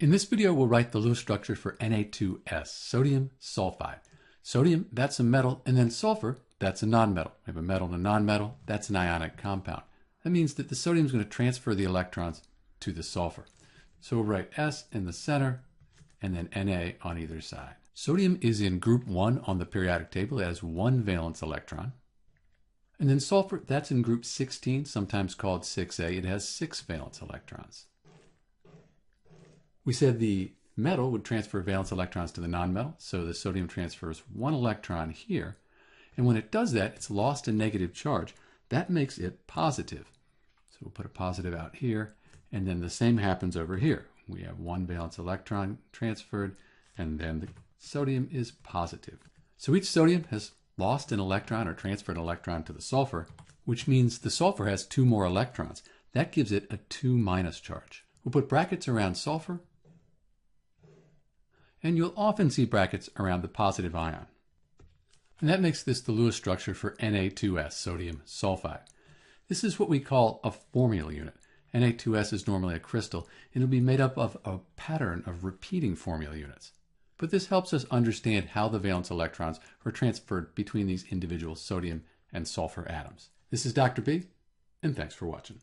In this video, we'll write the Lewis structure for Na2S, sodium sulfide. Sodium, that's a metal, and then sulfur, that's a nonmetal. We have a metal and a nonmetal, that's an ionic compound. That means that the sodium is going to transfer the electrons to the sulfur. So we'll write S in the center, and then Na on either side. Sodium is in group 1 on the periodic table. It has 1 valence electron. And then sulfur, that's in group 16, sometimes called 6A. It has 6 valence electrons. We said the metal would transfer valence electrons to the nonmetal, so the sodium transfers 1 electron here. And when it does that, it's lost a negative charge. That makes it positive. So we'll put a positive out here, and then the same happens over here. We have 1 valence electron transferred, and then the sodium is positive. So each sodium has lost an electron or transferred an electron to the sulfur, which means the sulfur has 2 more electrons. That gives it a 2- charge. We'll put brackets around sulfur, and you'll often see brackets around the positive ion. And that makes this the Lewis structure for Na2S, sodium sulfide. This is what we call a formula unit. Na2S is normally a crystal, and it'll be made up of a pattern of repeating formula units. But this helps us understand how the valence electrons are transferred between these individual sodium and sulfur atoms. This is Dr. B, and thanks for watching.